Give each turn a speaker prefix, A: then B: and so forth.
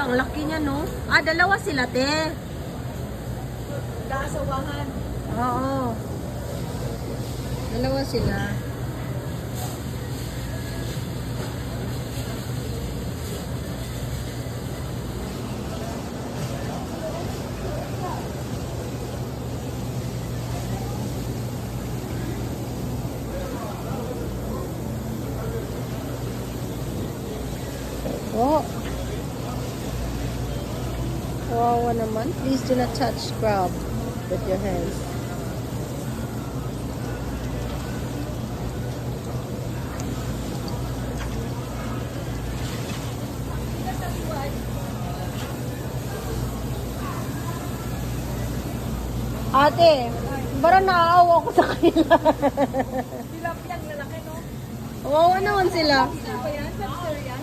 A: ang laki niya, no? Ah, dalawa sila, te.
B: Naasawahan.
A: Oo. Dalawa sila. Oh. Kawawa naman. Please do not touch crab with your hands. Ate, parang naaawa ko sa kanila.
B: Tilapia ang lalaki, no?
A: Kawawa naman sila.
B: Lobster ba yan? Lobster yan?